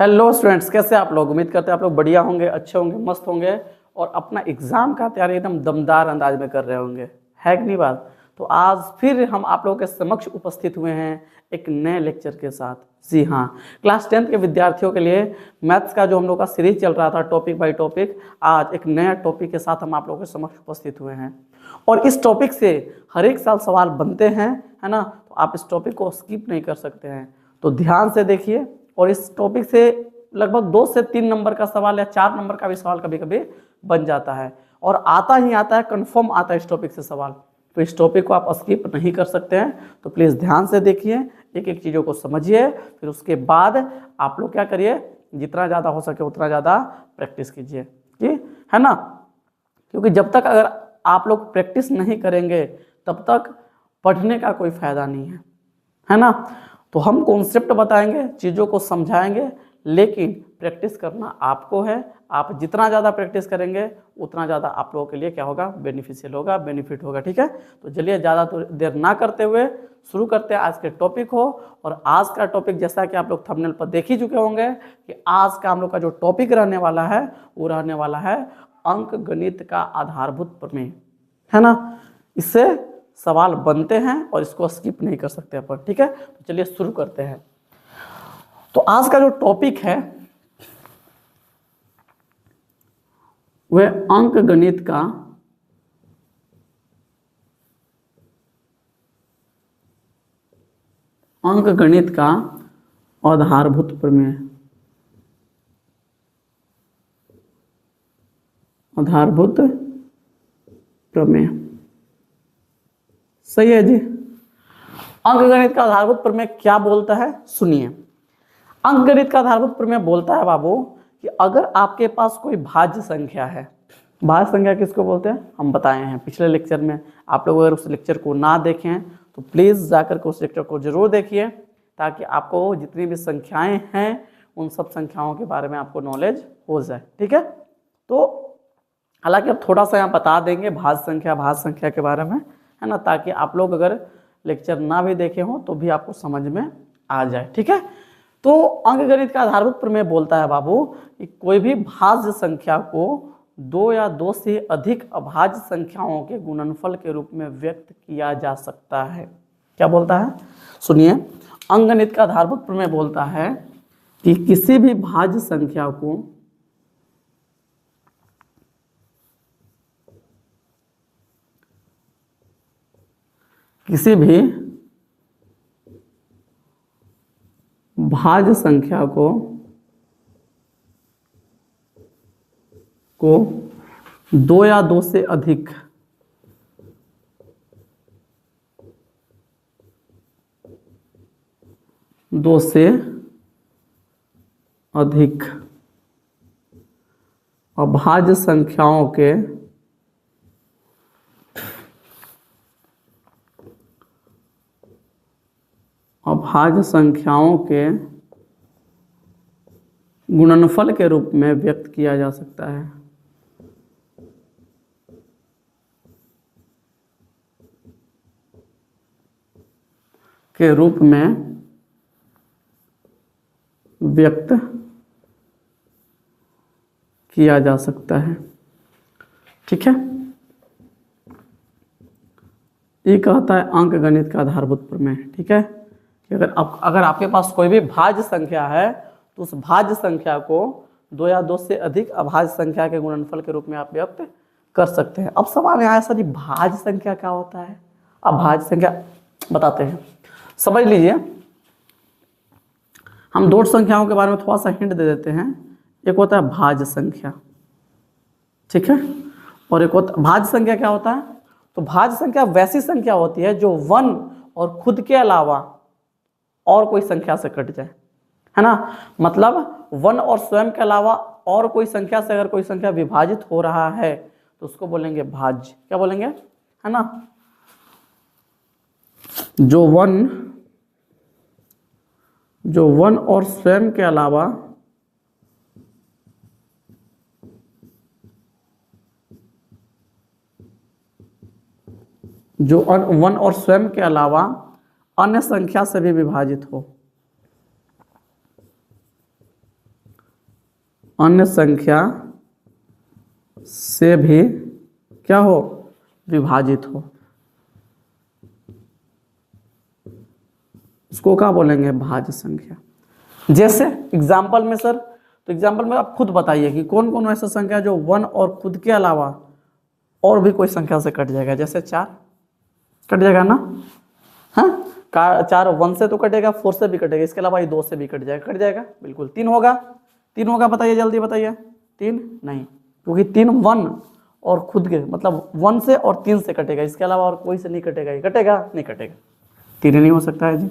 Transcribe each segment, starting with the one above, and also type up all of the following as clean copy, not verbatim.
Hello students, कैसे आप लोग? उम्मीद करते हैं आप लोग बढ़िया होंगे, अच्छे होंगे, मस्त होंगे और अपना एग्जाम का तैयारी एकदम दमदार अंदाज में कर रहे होंगे, है कि नहीं बात? तो आज फिर हम आप लोगों के समक्ष उपस्थित हुए हैं एक नए लेक्चर के साथ। जी हाँ, क्लास 10th के विद्यार्थियों के लिए मैथ्स का जो हम लोग का सीरीज चल रहा था टॉपिक बाय टॉपिक, आज एक नया टॉपिक के साथ हम आप लोगों के समक्ष उपस्थित हुए हैं। और इस टॉपिक से हर एक साल सवाल बनते हैं, है ना? तो आप इस टॉपिक को स्किप नहीं कर सकते हैं, तो ध्यान से देखिए। और इस टॉपिक से लगभग 2 से 3 नंबर का सवाल या 4 नंबर का भी सवाल कभी कभी बन जाता है, और आता ही आता है, कंफर्म आता है इस टॉपिक से सवाल। तो इस टॉपिक को आप स्किप नहीं कर सकते हैं, तो प्लीज़ ध्यान से देखिए, एक एक चीज़ों को समझिए, फिर उसके बाद आप लोग क्या करिए, जितना ज़्यादा हो सके उतना ज़्यादा प्रैक्टिस कीजिए, है ना? क्योंकि जब तक अगर आप लोग प्रैक्टिस नहीं करेंगे तब तक पढ़ने का कोई फ़ायदा नहीं है ना? तो हम कॉन्सेप्ट बताएंगे, चीज़ों को समझाएंगे, लेकिन प्रैक्टिस करना आपको है। आप जितना ज़्यादा प्रैक्टिस करेंगे उतना ज़्यादा आप लोगों के लिए क्या होगा, बेनिफिशियल होगा, बेनिफिट होगा। ठीक है, तो चलिए ज़्यादा देर ना करते हुए शुरू करते हैं आज के टॉपिक को। और आज का टॉपिक, जैसा कि आप लोग थंबनेल पर देख ही चुके होंगे, कि आज का हम लोग का जो टॉपिक रहने वाला है वो रहने वाला है अंक गणित का आधारभूत प्रमेय, है ना? इससे सवाल बनते हैं और इसको स्किप नहीं कर सकते अपन। ठीक है, तो चलिए शुरू करते हैं। तो आज का जो टॉपिक है वह अंक गणित का आधारभूत प्रमेय। आधारभूत प्रमेय सही है जी। अंकगणित का आधारभूत प्रमेय क्या बोलता है, सुनिए। अंकगणित का आधारभूत प्रमेय बोलता है बाबू कि अगर आपके पास कोई भाज्य संख्या है, भाज्य संख्या किसको बोलते हैं हम बताए हैं पिछले लेक्चर में। आप लोग अगर उस लेक्चर को ना देखें तो प्लीज़ जाकर के उस लेक्चर को जरूर देखिए, ताकि आपको जितनी भी संख्याएं हैं उन सब संख्याओं के बारे में आपको नॉलेज हो जाए। ठीक है, तो हालांकि अब थोड़ा सा यहाँ बता देंगे भाज्य संख्या के बारे में, है ना, ताकि आप लोग अगर लेक्चर ना भी देखे हों तो भी आपको समझ में आ जाए। ठीक है, तो अंकगणित का आधारभूत प्रमेय बोलता है बाबू कि कोई भी भाज्य संख्या को 2 या 2 से अधिक अभाज्य संख्याओं के गुणनफल के रूप में व्यक्त किया जा सकता है। क्या बोलता है, सुनिए। अंकगणित का आधारभूत प्रमेय बोलता है कि किसी भी भाज्य संख्या को भाज्य संख्या को 2 या 2 से अधिक अभाज्य संख्याओं के गुणनफल के रूप में व्यक्त किया जा सकता है। के रूप में व्यक्त किया जा सकता है। ठीक है, ये कहता है अंकगणित का आधारभूत प्रमेय। ठीक है, कि अगर आपके पास कोई भी भाज्य संख्या है तो उस भाज्य संख्या को 2 या 2 से अधिक अभाज्य संख्या के गुणनफल के रूप में आप व्यक्त कर सकते हैं। अब सवाल यहाँ सर, भाज्य संख्या क्या होता है? अभाज्य संख्या बताते हैं, समझ लीजिए। हम दो संख्याओं के बारे में थोड़ा सा हिंट दे देते हैं। एक होता है भाज्य संख्या, ठीक है, और एक होता भाज्य संख्या क्या होता है? तो भाज्य संख्या वैसी संख्या होती है जो 1 और खुद के अलावा और कोई संख्या से कट जाए, है ना? मतलब 1 और स्वयं के अलावा और कोई संख्या से अगर कोई संख्या विभाजित हो रहा है तो उसको बोलेंगे भाज्य। क्या बोलेंगे, है ना? जो 1 और स्वयं के अलावा जो 1 और स्वयं के अलावा अन्य संख्या से भी विभाजित हो, अन्य संख्या से भी क्या हो, विभाजित हो, उसको क्या बोलेंगे, भाज्य संख्या। जैसे एग्जाम्पल में सर, तो एग्जाम्पल में आप खुद बताइए कि कौन कौन ऐसा संख्या जो 1 और खुद के अलावा और भी कोई संख्या से कट जाएगा। जैसे 4 कट जाएगा ना, हाँ 4 1 से तो कटेगा, 4 से भी कटेगा, इसके अलावा ये 2 से भी कट जाएगा, बिल्कुल। 3 होगा, 3 होगा, बताइए जल्दी बताइए। 3 नहीं, क्योंकि 3 1 और खुद के मतलब 1 से और 3 से कटेगा, इसके अलावा और कोई से नहीं कटेगा। ये कटेगा, नहीं कटेगा, 3 नहीं हो सकता है जी।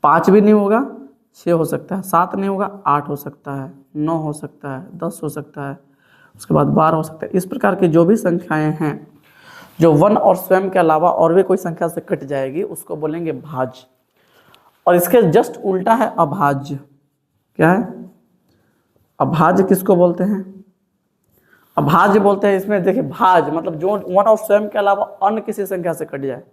5 भी नहीं होगा, 6 हो सकता है, 7 नहीं होगा, 8 हो सकता है, 9 हो सकता है, 10 हो सकता है, उसके बाद 12 हो सकता है। इस प्रकार की जो भी संख्याएं हैं जो 1 और स्वयं के अलावा और भी कोई संख्या से कट जाएगी, उसको बोलेंगे भाज्य। और इसके जस्ट उल्टा है अभाज्य। क्या है, अभाज्य किसको बोलते हैं, अभाज्य बोलते हैं इसमें देखिए, भाज्य मतलब जो 1 और स्वयं के अलावा अन्य किसी संख्या से कट जाए।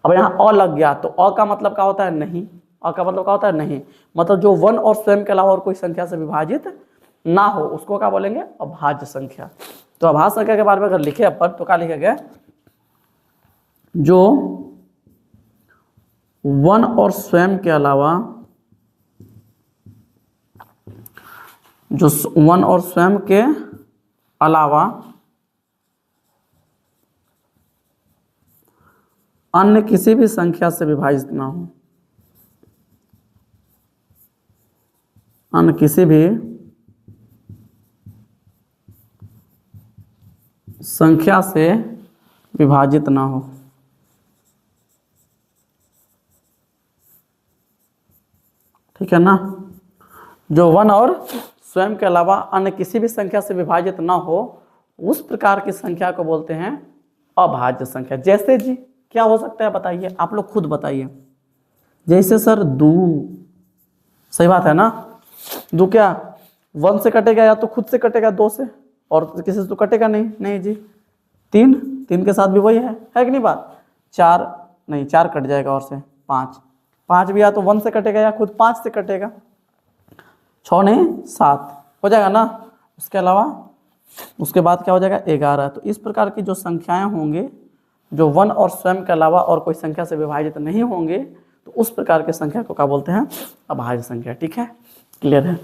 अब यहाँ अ लग गया, तो अ का मतलब क्या होता है, नहीं। अ का मतलब क्या होता है, नहीं, मतलब जो 1 और स्वयं के अलावा और कोई संख्या से विभाजित ना हो, उसको क्या बोलेंगे, अभाज्य संख्या। तो अभाज्य संख्या के बारे में अगर लिखे अपन तो क्या लिखेंगे, जो 1 और स्वयं के अलावा, जो 1 और स्वयं के अलावा अन्य किसी भी संख्या से विभाजित ना हो, अन्य किसी भी संख्या से विभाजित ना हो। ठीक है ना, जो 1 और स्वयं के अलावा अन्य किसी भी संख्या से विभाजित ना हो, उस प्रकार की संख्या को बोलते हैं अभाज्य संख्या। जैसे जी क्या हो सकता है बताइए, आप लोग खुद बताइए। जैसे सर 2, सही बात है ना, 2 क्या 1 से कटेगा, या तो खुद से कटेगा 2 से, और किसी से तो कटेगा नहीं, नहीं जी। 3 के साथ भी वही है कि नहीं बात। 4 नहीं, 4 कट जाएगा, और से 5 भी या तो 1 से कटेगा या खुद 5 से कटेगा। 6 नहीं 7 हो जाएगा ना, उसके अलावा उसके बाद क्या हो जाएगा 11। तो इस प्रकार की जो संख्याएं होंगे जो 1 और स्वयं के अलावा और कोई संख्या से विभाजित नहीं होंगे, तो उस प्रकार के संख्या को क्या बोलते हैं, अभाज्य संख्या। ठीक है, क्लियर है।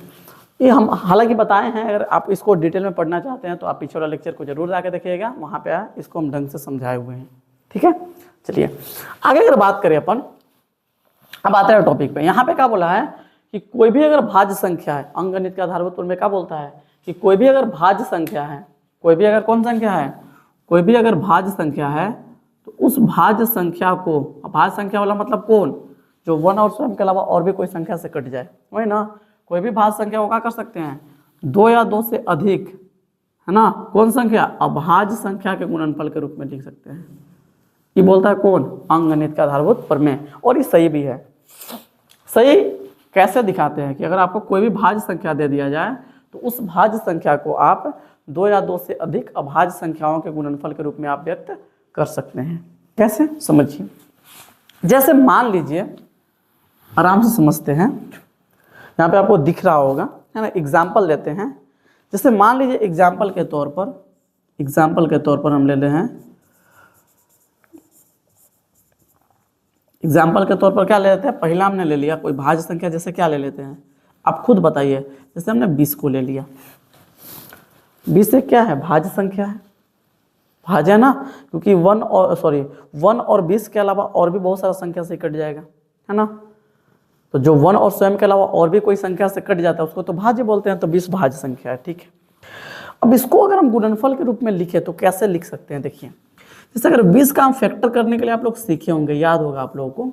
ये हम हालांकि बताए हैं, अगर आप इसको डिटेल में पढ़ना चाहते हैं तो आप पीछे वाला लेक्चर को जरूर जाके देखिएगा, वहाँ पे इसको हम ढंग से समझाए हुए हैं। ठीक है, चलिए आगे अगर बात करें अपन, अब आते हैं टॉपिक पे। यहाँ पे क्या बोला है कि कोई भी अगर भाज्य संख्या है, अंकगणित के आधारभूत में क्या बोलता है कि कोई भी अगर भाज्य संख्या है, कोई भी अगर कौन संख्या है, कोई भी अगर भाज्य संख्या है, तो उस भाज्य संख्या को, भाज्य संख्या वाला मतलब कौन, जो 1 और स्वयं के अलावा और भी कोई संख्या से कट जाए, वही ना। कोई भी भाज्य संख्या को क्या कर सकते हैं, 2 या 2 से अधिक, है ना, कौन संख्या, अभाज्य संख्या के गुणनफल के रूप में लिख सकते हैं। ये बोलता है कौन, अंकगणित के आधारभूत प्रमेय। और ये सही भी है। सही कैसे दिखाते हैं कि अगर आपको कोई भी भाज्य संख्या दे दिया जाए, तो उस भाज्य संख्या को आप 2 या 2 से अधिक अभाज्य संख्याओं के गुणनफल के रूप में आप व्यक्त कर सकते हैं। कैसे, समझिए। जैसे मान लीजिए, आराम से समझते हैं, यहाँ पे आपको दिख रहा होगा, है ना, एग्जाम्पल लेते हैं। जैसे मान लीजिए एग्जाम्पल के तौर पर हम ले ले हैं, एग्जाम्पल के तौर पर क्या ले लेते हैं, पहला हमने ले लिया कोई भाज्य संख्या, जैसे क्या ले लेते हैं, आप खुद बताइए। जैसे हमने 20 को ले लिया, 20 से क्या है, भाज्य संख्या है, भाज्य है ना, क्योंकि 1 और 20 के अलावा और भी बहुत सारा संख्या से कट जाएगा, है ना। तो जो 1 और स्वयं के अलावा और भी कोई संख्या से कट जाता है उसको तो भाज्य बोलते हैं, तो 20 भाज्य संख्या है। ठीक है, अब इसको अगर हम गुणनफल के रूप में लिखे तो कैसे लिख सकते हैं, देखिए। जैसे अगर 20 का हम फैक्टर करने के लिए आप लोग सीखे होंगे, याद होगा आप लोगों को,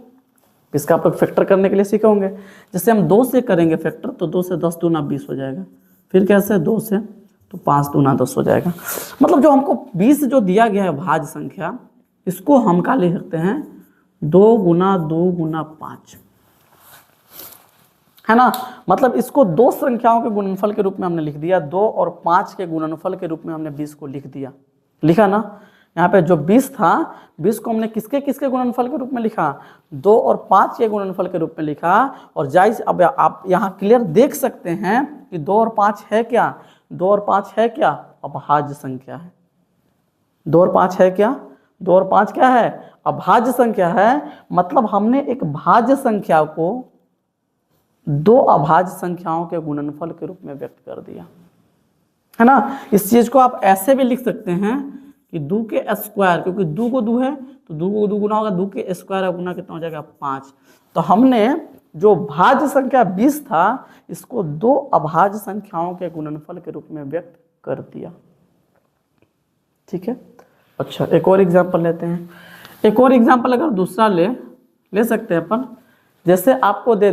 20 का आप लोग फैक्टर करने के लिए सीखे होंगे। जैसे हम 2 से करेंगे फैक्टर, तो 2 से 10 दूना 20 हो जाएगा। फिर कैसे, 2 से तो 5 दूना 10 हो जाएगा। मतलब जो हमको 20 जो दिया गया है भाज्य संख्या, इसको हम क्या लिख सकते हैं, 2 गुना 2 गुना 5, है ना। मतलब इसको 2 संख्याओं के गुणनफल के रूप में हमने लिख दिया, 2 और 5 के गुणनफल के रूप में हमने 20 को लिख दिया, लिखा ना। यहाँ पे जो 20 था, 20 को हमने किसके किसके गुणनफल के रूप में लिखा, 2 और 5 के गुणनफल के रूप में लिखा। और जायज अब आप यहाँ क्लियर देख सकते हैं कि 2 और 5 है क्या, 2 और 5 है क्या, अभाज्य संख्या है। 2 और 5 है क्या, 2 और 5 क्या है, अभाज्य संख्या है। मतलब हमने एक भाज्य संख्या को 2 अभाज्य संख्याओं के गुणनफल के रूप में व्यक्त कर दिया, है ना। इस चीज को आप ऐसे भी लिख सकते हैं कि 2 के स्क्वायर, क्योंकि 2 को 2 है तो 2 को 2 गुना होगा, 2 के स्क्वायर गुना कितना हो जाएगा 5। तो हमने जो भाज्य संख्या 20 था इसको 2 अभाज्य संख्याओं के गुणनफल के रूप में व्यक्त कर दिया। ठीक है। अच्छा, एक और एग्जांपल लेते हैं। एक और एग्जांपल अगर दूसरा ले सकते हैं अपन। जैसे आपको दे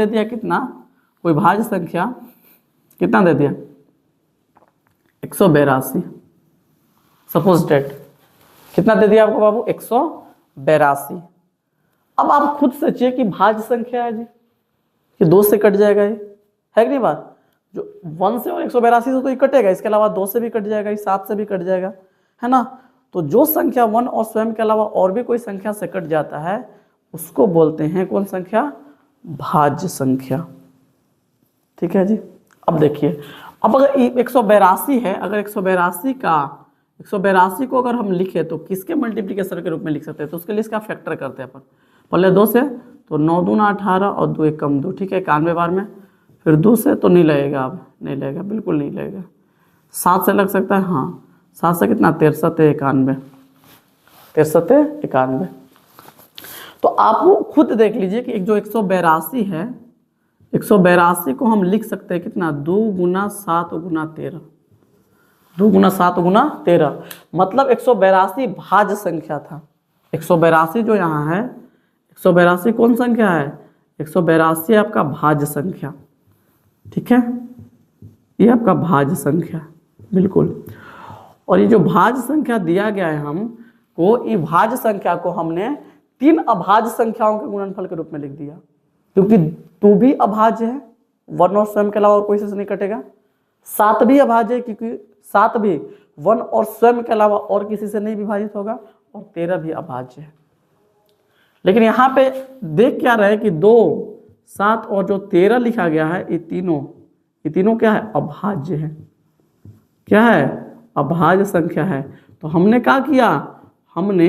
दिया कितना, कोई भाज्य संख्या कितना दे दिया, 182। सपोज डेट कितना दे दिया आपको बाबू, 182। अब आप खुद सोचिए कि भाज्य संख्या है जी, कि 2 से कट जाएगा, ये है कि नहीं बात। जो 1 से और 182 से तो ये कटेगा, इसके अलावा 2 से भी कट जाएगा, 7 से भी कट जाएगा, है ना। तो जो संख्या 1 और स्वयं के अलावा और भी कोई संख्या से कट जाता है उसको बोलते हैं कौन संख्या, भाज्य संख्या। ठीक है जी। अब देखिए, अब अगर 182 है, अगर 182 को अगर हम लिखे तो किसके मल्टीप्लिकेशन के रूप में लिख सकते हैं, तो उसके लिए इसका फैक्टर करते हैं अपन। पहले 2 से तो 9 दूना 18 और 2 एक कम 2, ठीक है, 91 बार में। फिर 2 से तो नहीं लगेगा, अब नहीं लगेगा, बिल्कुल नहीं लगेगा। 7 से लग सकता है, हाँ 7 से कितना, 63 91। तो आप वो खुद देख लीजिए कि एक जो 182 है, 182 को हम लिख सकते हैं कितना, 2 गुना 7 गुना 13, 2 गुना 7 गुना 13। मतलब 182 भाज्य संख्या था। 182 जो यहाँ है, 182 कौन संख्या है, 182 है आपका भाज्य संख्या। ठीक है, ये आपका भाज्य संख्या, बिल्कुल। और ये जो भाज्य संख्या दिया गया है हमको, ये भाज्य संख्या को हमने 3 अभाज्य संख्याओं के गुणनफल के रूप में लिख दिया, क्योंकि 2 भी अभाज्य है, 1 और स्वयं के अलावा और कोई से नहीं कटेगा। 7 भी अभाज्य है, क्योंकि 7 भी 1 और स्वयं के अलावा और किसी से नहीं विभाजित होगा, और 13 भी अभाज्य है। लेकिन यहाँ पे देख क्या रहे कि 2, 7 और जो 13 लिखा गया है, ये तीनों क्या है, अभाज्य है। क्या है, अभाज्य संख्या है। तो हमने क्या किया, हमने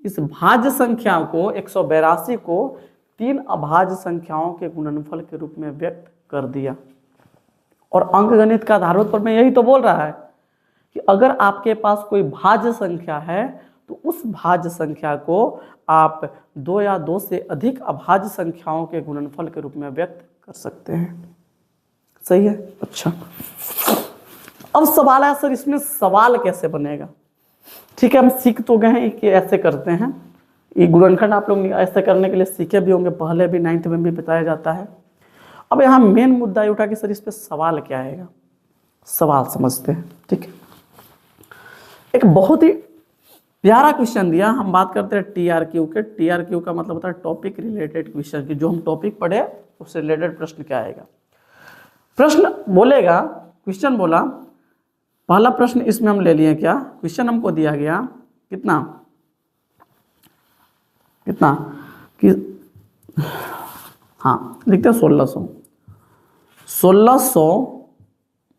इस भाज्य संख्या को 182 को 3 अभाज्य संख्याओं के गुणनफल के रूप में व्यक्त कर दिया। और अंकगणित का आधार पर मैं यही तो बोल रहा है कि अगर आपके पास कोई भाज्य संख्या है तो उस भाज्य संख्या को आप 2 या 2 से अधिक अभाज्य संख्याओं के गुणनफल के रूप में व्यक्त कर सकते हैं। सही है। अच्छा, अब सवाल है सर इसमें सवाल कैसे बनेगा। ठीक है, हम सीख तो गए हैं कि ऐसे करते हैं, ये गुणनखंड आप लोग ऐसे करने के लिए सीखे भी होंगे, पहले भी 9th में भी बताया जाता है। अब यहाँ मेन मुद्दा ये उठा कि सर इस पे सवाल क्या आएगा, सवाल समझते हैं। ठीक है, एक बहुत ही प्यारा क्वेश्चन दिया। हम बात करते हैं TRQ के। TRQ का मतलब होता है टॉपिक रिलेटेड क्वेश्चन, की जो हम टॉपिक पढ़े उससे रिलेटेड प्रश्न क्या आएगा। प्रश्न बोलेगा, क्वेश्चन बोला, पहला प्रश्न इसमें हम ले लिए क्या, क्वेश्चन हमको दिया गया कितना कि हाँ लिखते हैं 1600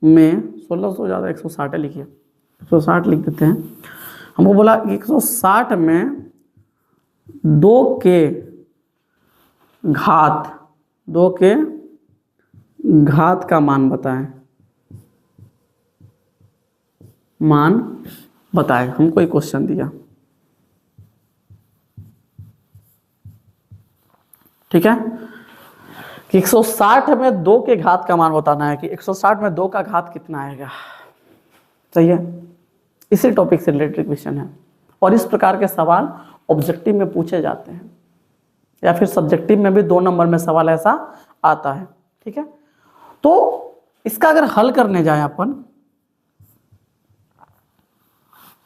में 1600 ज़्यादा 160 लिखिए, 160 लिख देते हैं। हमको बोला 160 में 2 के घात का मान बताएं। हमको एक क्वेश्चन दिया, ठीक है, कि 160 में 2 के घात का मान बताना है कि 160 में 2 का घात कितना आएगा। सही है, इसी टॉपिक से रिलेटेड क्वेश्चन है। और इस प्रकार के सवाल ऑब्जेक्टिव में पूछे जाते हैं, या फिर सब्जेक्टिव में भी 2 नंबर में सवाल ऐसा आता है। ठीक है, तो इसका अगर हल करने जाए अपन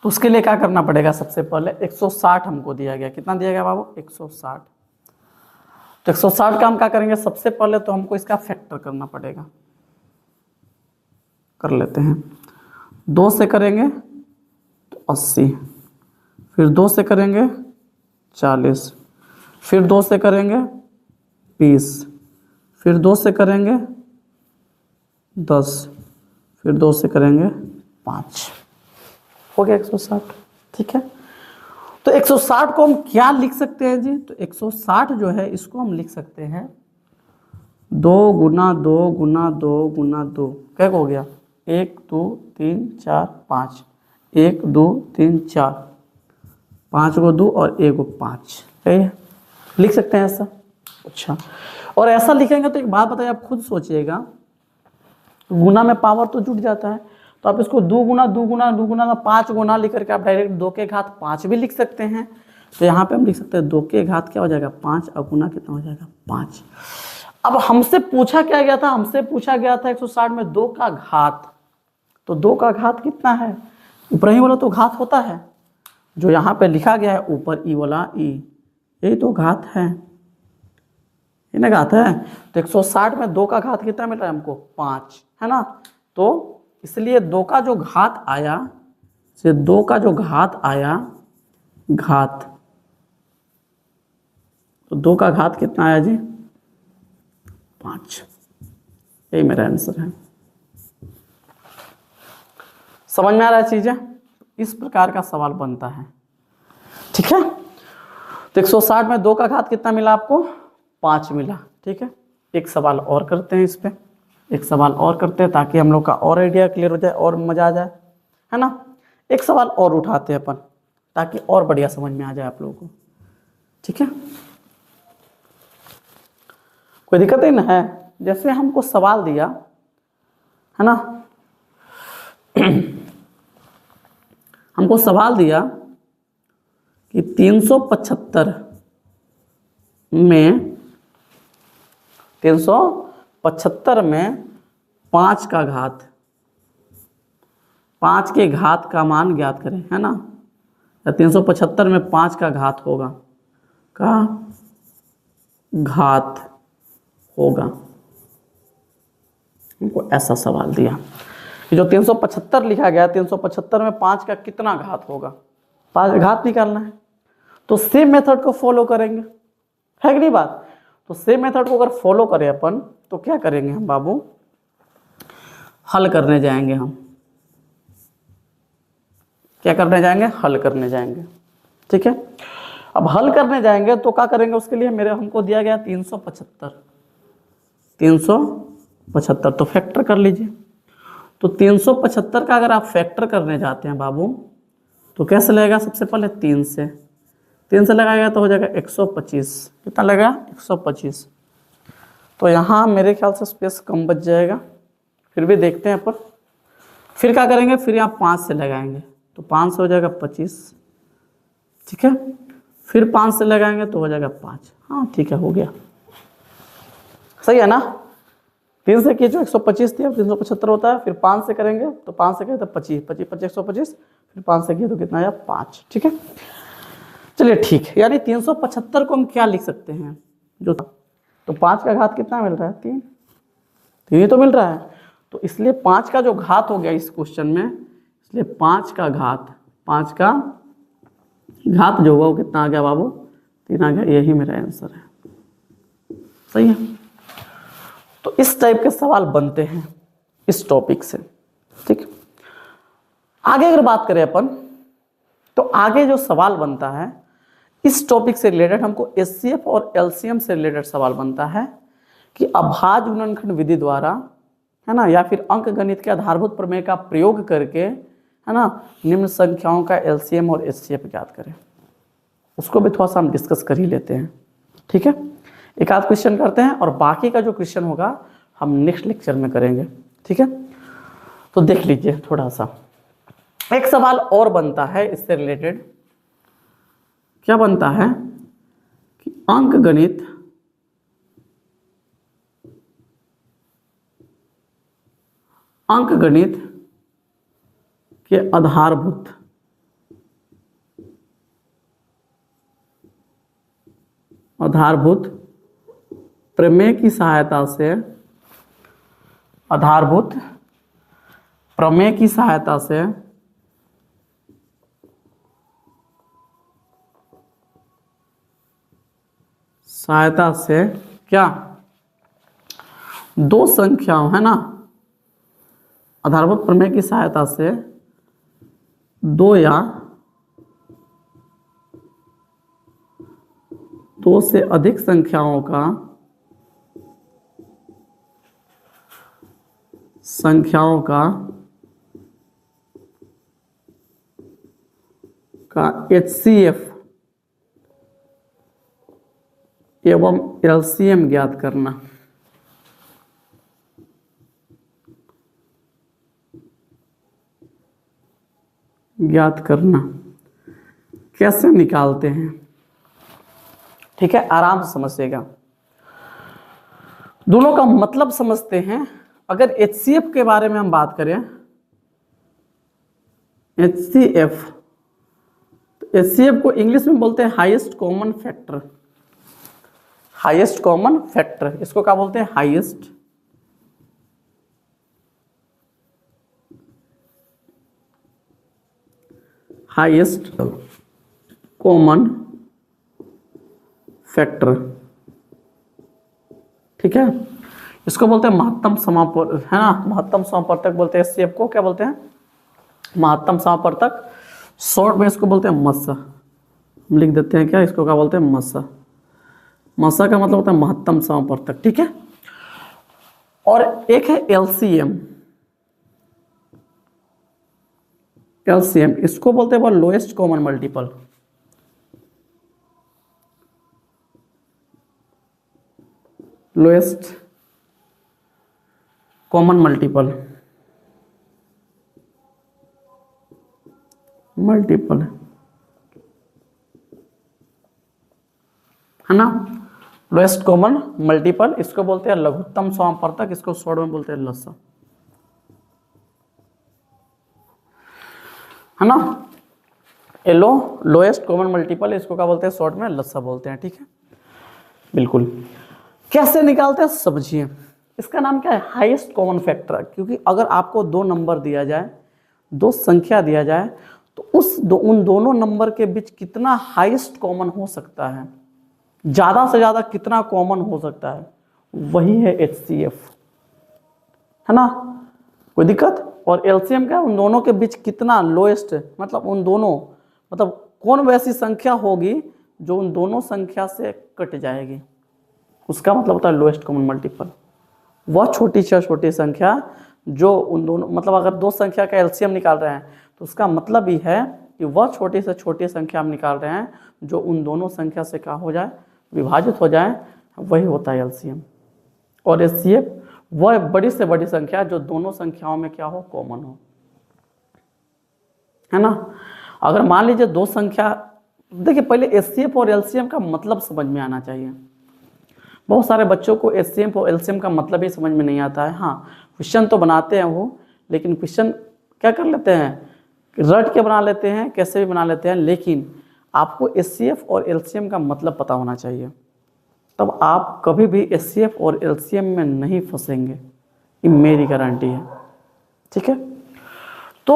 तो उसके लिए क्या करना पड़ेगा, सबसे पहले 160 हमको दिया गया, कितना दिया गया बाबू, 160। तो 160 का हम क्या करेंगे, सबसे पहले तो हमको इसका फैक्टर करना पड़ेगा। कर लेते हैं, 2 से करेंगे तो 80, फिर 2 से करेंगे 40, फिर 2 से करेंगे 20, फिर 2 से करेंगे 10, फिर 2 से करेंगे 5, हो गया 160। ठीक है, तो 160 को हम क्या लिख सकते हैं जी? तो 160 जो है इसको हम लिख सकते हैं 2 गुना 2 गुना 2 गुना 2, क्या हो गया? 1 2 3 4 5, 1 2 3 4, 5 को 2 और 1 को 5, सही है, लिख सकते हैं ऐसा। अच्छा, और ऐसा लिखेंगे तो एक बात बताइए, आप खुद सोचिएगा, गुना में पावर तो जुट जाता है, तो आप इसको 2 गुना 2 गुना 2 गुना 5 गुना लिख करके आप डायरेक्ट 2 के घात 5 भी लिख सकते हैं। तो यहाँ पे हम लिख सकते हैं 2 के घात क्या हो जाएगा? 5, और गुना कितना हो जाएगा? 5। अब हमसे पूछा क्या गया था? हमसे पूछा गया था 160 में 2 का घात, तो 2 का घात कितना है? ऊपर ही वाला तो घात होता है, जो यहाँ पे लिखा गया है ऊपर ई वाला ई, यही तो घात है, ये ना घात है। तो 160 में 2 का घात कितना मिल रहा है हमको? 5, है ना। तो इसलिए 2 का जो घात आया, से 2 का जो घात आया घात, तो 2 का घात कितना आया जी? 5, यही मेरा आंसर है। समझ में आ रहा है चीजें? इस प्रकार का सवाल बनता है, ठीक है। तो 160 में 2 का घात कितना मिला आपको? 5 मिला, ठीक है। एक सवाल और करते हैं इस पे, एक सवाल और करते हैं ताकि हम लोग का और आइडिया क्लियर हो जाए और मजा आ जाए, है ना। एक सवाल और उठाते हैं अपन ताकि और बढ़िया समझ में आ जाए आप लोगों को, ठीक है। कोई दिक्कत नहीं ना है? जैसे हमको सवाल दिया है ना, हमको सवाल दिया कि 375 में 5 का घात, 5 के घात का मान ज्ञात करें, है ना। 375 में 5 का घात होगा, का घात होगा, हमको ऐसा सवाल दिया कि जो 375 लिखा गया, 375 में 5 का कितना घात होगा, 5 घात निकालना है। तो सेम मेथड को फॉलो करेंगे, है कि नहीं बात। तो सेम मेथड को अगर फॉलो करें अपन तो क्या करेंगे हम बाबू? हल करने जाएंगे हम, क्या करने जाएंगे? हल करने जाएंगे, ठीक है। अब हल करने जाएंगे तो क्या करेंगे? उसके लिए मेरे हमको दिया गया 375, तो फैक्टर कर लीजिए। तो 375 का अगर आप फैक्टर करने जाते हैं बाबू तो कैसे लगेगा? सबसे पहले 3 से लगाएगा तो हो जाएगा 125, कितना लगेगा? 125। तो यहाँ मेरे ख्याल से स्पेस कम बच जाएगा, फिर भी देखते हैं अपन। फिर क्या करेंगे? फिर यहाँ 5 से लगाएंगे तो 5 से हो जाएगा 25, ठीक है। फिर 5 से लगाएंगे तो हो जाएगा 5, हाँ ठीक है, हो गया, सही है ना। 3 से किए जो 125 थी, अब 375 होता है। फिर 5 से करेंगे तो 5 से किए तो 25, 25 25 125, फिर 5 से किए तो कितना आया? 5, ठीक है। चलिए ठीक है, यानी 375 को हम क्या लिख सकते हैं? जो तो 5 का घात कितना मिल रहा है? 3 ही तो मिल रहा है। तो इसलिए 5 का जो घात हो गया इस क्वेश्चन में, इसलिए 5 का घात जो हुआ वो कितना आ गया बाबू? 3 आ गया, यही मेरा आंसर है, सही है। तो इस टाइप के सवाल बनते हैं इस टॉपिक से, ठीक। आगे अगर बात करें अपन तो आगे जो सवाल बनता है इस टॉपिक से रिलेटेड, हमको एचसीएफ और एलसीएम से रिलेटेड सवाल बनता है कि अभाज्य गुणनखंड विधि द्वारा, है ना, या फिर अंक गणित के आधारभूत प्रमेय का प्रयोग करके, है ना, निम्न संख्याओं का एलसीएम और एचसीएफ ज्ञात करें। उसको भी थोड़ा सा हम डिस्कस कर ही लेते हैं, ठीक है। एक आध क्वेश्चन करते हैं और बाकी का जो क्वेश्चन होगा हम नेक्स्ट लेक्चर में करेंगे, ठीक है। तो देख लीजिए थोड़ा सा, एक सवाल और बनता है इससे रिलेटेड, क्या बनता है कि अंक गणित के आधारभूत प्रमेय की सहायता से, क्या, 2 संख्याओं, है ना, आधारभूत प्रमेय की सहायता से दो या दो से अधिक संख्याओं का HCF एवं LCM ज्ञात करना। कैसे निकालते हैं, ठीक है, आराम से समझिएगा। दोनों का मतलब समझते हैं। अगर HCF के बारे में हम बात करें, HCF, तो HCF को इंग्लिश में बोलते हैं highest common factor. Highest common factor, इसको क्या बोलते हैं? हाईएस्ट कॉमन फैक्टर, ठीक है। इसको बोलते हैं महत्तम समापवर्तक, है ना, महत्तम समापवर्तक बोलते हैं HCF को। क्या बोलते हैं? महत्तम समापवर्तक। शॉर्ट में इसको बोलते हैं मस्सा। हम लिख देते हैं क्या, इसको क्या बोलते हैं? मस्सा। मस्सा का मतलब होता है महत्तम समापवर्तक, ठीक है। और एक है LCM। LCM इसको बोलते हैं वो lowest common multiple. Lowest common multiple है ना, लोएस्ट कॉमन मल्टीपल। इसको बोलते हैं लघुत्तम समापवर्तक, इसको शॉर्ट में बोलते हैं लसा, है ना। लोएस्ट कॉमन मल्टीपल, इसको क्या बोलते हैं? शॉर्ट में लसा बोलते हैं, ठीक है, बिल्कुल। कैसे निकालते हैं समझिए। इसका नाम क्या है? Highest common factor. क्योंकि अगर आपको दो नंबर दिया जाए, दो संख्या दिया जाए, तो उन दोनों नंबर के बीच कितना हाईएस्ट कॉमन हो सकता है, ज्यादा से ज्यादा कितना कॉमन हो सकता है, वही है HCF, है ना। कोई दिक्कत? और LCM क्या है? उन दोनों के बीच कितना लोएस्ट, मतलब उन दोनों, मतलब कौन वैसी संख्या होगी जो उन दोनों संख्या से कट जाएगी, उसका मतलब होता है लोएस्ट कॉमन मल्टीपल। वह छोटी से छोटी संख्या जो उन दोनों, मतलब अगर दो संख्या का LCM निकाल रहे हैं तो उसका मतलब ही है कि वह छोटी से छोटी संख्या हम निकाल रहे हैं जो उन दोनों संख्या से क्या हो जाए? विभाजित हो जाए, वही होता है LCM। और HCF वह बड़ी से बड़ी संख्या जो दोनों संख्याओं में क्या हो? कॉमन हो, है ना। अगर मान लीजिए दो संख्या, देखिए पहले HCF और LCM का मतलब समझ में आना चाहिए। बहुत सारे बच्चों को HCF और LCM का मतलब ही समझ में नहीं आता है। हाँ, क्वेश्चन तो बनाते हैं वो, लेकिन क्वेश्चन क्या कर लेते हैं? रट के बना लेते हैं, कैसे भी बना लेते हैं, लेकिन आपको HCF और LCM का मतलब पता होना चाहिए, तब आप कभी भी HCF और LCM में नहीं फंसेंगे, ये मेरी गारंटी है, ठीक है। तो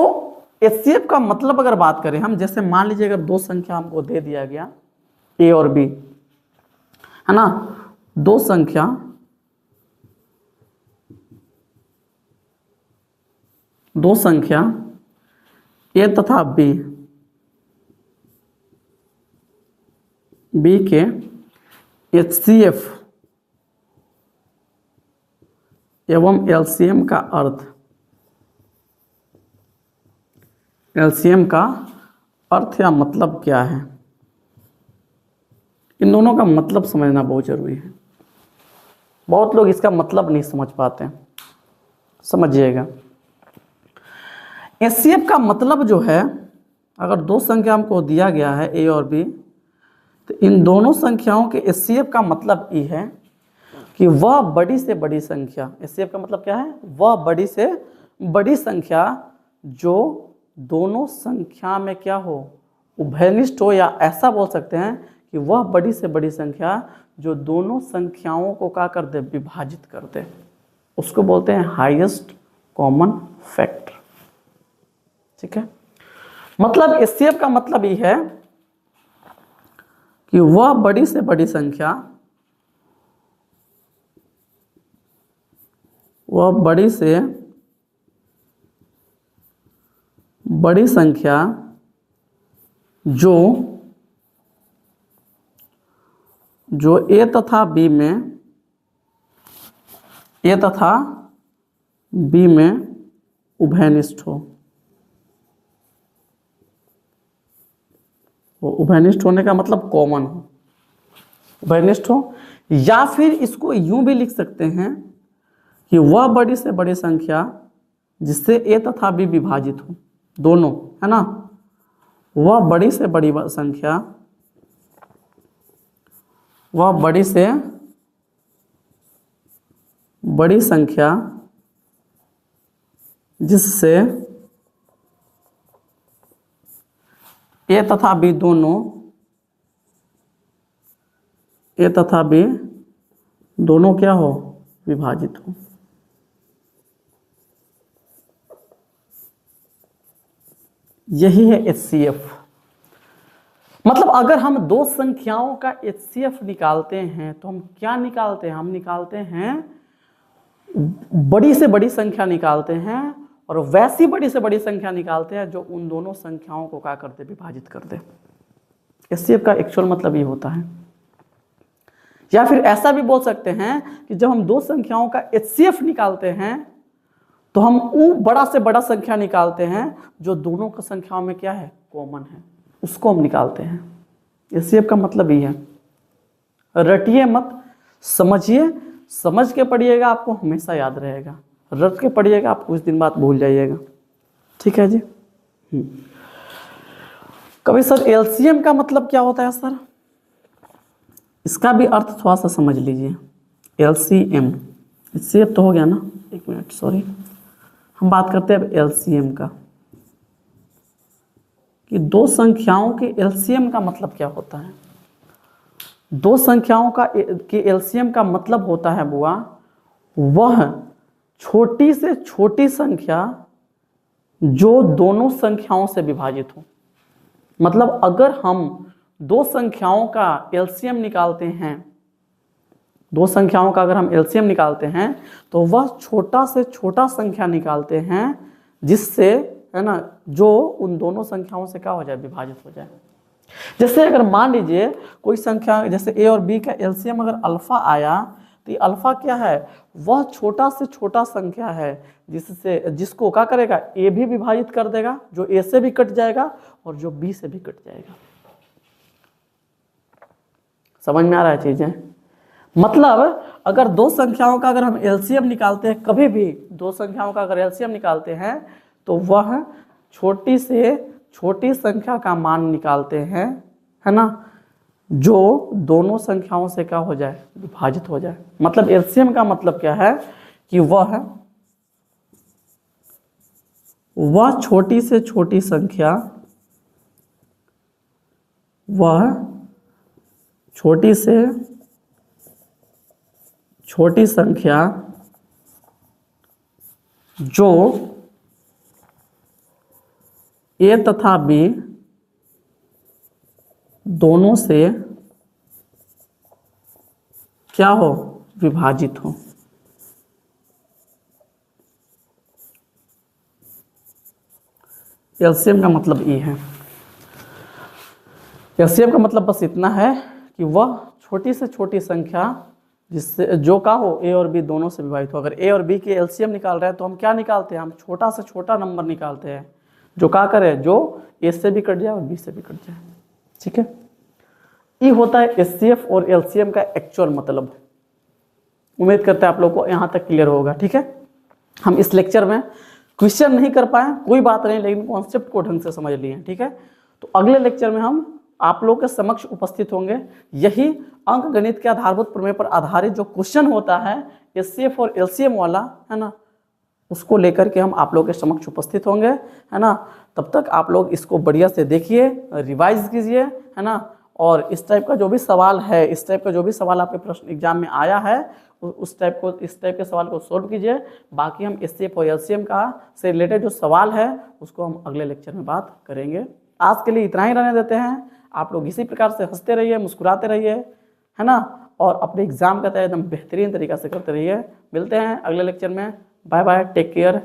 HCF का मतलब अगर बात करें हम, जैसे मान लीजिए अगर दो संख्या हमको दे दिया गया A और B, है ना, दो संख्या A तथा B के HCF एवं LCM का अर्थ या मतलब क्या है? इन दोनों का मतलब समझना बहुत जरूरी है। बहुत लोग इसका मतलब नहीं समझ पाते हैं, समझिएगा। HCF का मतलब जो है, अगर दो संख्या हमको दिया गया है A और B, तो इन दोनों संख्याओं के HCF का मतलब ये है कि वह बड़ी से बड़ी संख्या, HCF का मतलब क्या है? वह बड़ी से बड़ी संख्या जो दोनों संख्या में क्या हो? उभयनिष्ठ हो, या ऐसा बोल सकते हैं कि वह बड़ी से बड़ी संख्या जो दोनों संख्याओं को क्या कर दे? विभाजित कर दे, उसको बोलते हैं हाईएस्ट कॉमन फैक्टर, ठीक है। मतलब HCF का मतलब ये है कि वह बड़ी से बड़ी संख्या, वह बड़ी से बड़ी संख्या जो ए तथा बी में उभयनिष्ठ हो। वो उभयनिष्ठ होने का मतलब कॉमन हो, उभयनिष्ठ हो। या फिर इसको यूं भी लिख सकते हैं कि वह बड़ी से बड़ी संख्या जिससे ए तथा बी विभाजित हो, दोनों, है ना। वह बड़ी से बड़ी संख्या, वह बड़ी से बड़ी संख्या जिससे ए तथा बी दोनों, ए तथा बी दोनों क्या हो, विभाजित हो। यही है HCF। मतलब अगर हम दो संख्याओं का HCF निकालते हैं तो हम क्या निकालते हैं, हम निकालते हैं बड़ी से बड़ी संख्या निकालते हैं, और वैसी बड़ी से बड़ी संख्या निकालते हैं जो उन दोनों संख्याओं को क्या कर दे, विभाजित कर दे। HCF का एक्चुअल मतलब ये होता है। या फिर ऐसा भी बोल सकते हैं कि जब हम दो संख्याओं का HCF निकालते हैं तो हम वो बड़ा से बड़ा संख्या निकालते हैं जो दोनों की संख्याओं में क्या है, कॉमन है, उसको हम निकालते हैं। HCF का मतलब ये है। रटिए मत, समझिए, समझ के पढ़िएगा, आपको हमेशा याद रहेगा। रट के पढ़िएगा, आप कुछ दिन बाद भूल जाइएगा। ठीक है जी। कभी सर LCM का मतलब क्या होता है सर, इसका भी अर्थ थोड़ा सा समझ लीजिए। LCM, HCF तो हो गया ना, एक मिनट सॉरी, हम बात करते हैं अब LCM का, कि दो संख्याओं के LCM का मतलब क्या होता है। दो संख्याओं का के LCM का मतलब होता है बुआ, वह छोटी से छोटी संख्या जो दोनों संख्याओं से विभाजित हो। मतलब अगर हम दो संख्याओं का LCM निकालते हैं, दो संख्याओं का अगर हम LCM निकालते हैं तो वह छोटा से छोटा संख्या निकालते हैं जिससे, है ना, जो उन दोनों संख्याओं से क्या हो जाए, विभाजित हो जाए। जैसे अगर मान लीजिए कोई संख्या जैसे A और B का LCM अगर अल्फा आया, तो ये अल्फा क्या है, वह छोटा से छोटा संख्या है जिसको क्या करेगा, A भी विभाजित कर देगा, जो A से भी कट जाएगा और जो B से भी कट जाएगा। समझ में आ रहा है चीजें। मतलब अगर दो संख्याओं का अगर हम LCM निकालते हैं, कभी भी दो संख्याओं का अगर LCM निकालते हैं तो वह छोटी से छोटी संख्या का मान निकालते हैं, है ना, जो दोनों संख्याओं से क्या हो जाए, विभाजित हो जाए। मतलब LCM का मतलब क्या है कि वह छोटी से छोटी संख्या, वह छोटी से छोटी संख्या जो A तथा B दोनों से क्या हो, विभाजित हो। LCM का मतलब ये है। LCM का मतलब बस इतना है कि वह छोटी से छोटी संख्या जिससे जो का हो A और B दोनों से विभाजित हो। अगर A और B के LCM निकाल रहे हैं तो हम क्या निकालते हैं, हम छोटा से छोटा नंबर निकालते हैं जो क्या करे, जो A से भी कट जाए और B से भी कट जाए। ठीक है, ये होता है HCF और LCM का एक्चुअल मतलब। उम्मीद करते हैं आप लोग को यहाँ तक क्लियर होगा। ठीक है, हम इस लेक्चर में क्वेश्चन नहीं कर पाए, कोई बात नहीं, लेकिन कॉन्सेप्ट को ढंग से समझ लिए। ठीक है, तो अगले लेक्चर में हम आप लोग के समक्ष उपस्थित होंगे। यही अंक गणित के आधारभूत प्रमेय पर आधारित जो क्वेश्चन होता है HCF और LCM वाला, है ना, उसको लेकर के हम आप लोग के समक्ष उपस्थित होंगे, है ना। तब तक आप लोग इसको बढ़िया से देखिए, रिवाइज कीजिए, है ना, और इस टाइप का जो भी सवाल है, इस टाइप का जो भी सवाल आपके प्रश्न एग्जाम में आया है इस टाइप के सवाल को सोल्व कीजिए। बाकी हम HCF और LCM का से रिलेटेड जो सवाल है उसको हम अगले लेक्चर में बात करेंगे। आज के लिए इतना ही रहने देते हैं। आप लोग इसी प्रकार से हंसते रहिए, मुस्कुराते रहिए, है ना, और अपने एग्जाम का तैयारी एकदम बेहतरीन तरीका से करते रहिए। मिलते हैं अगले लेक्चर में। Bye bye, take care,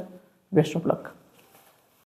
best of luck.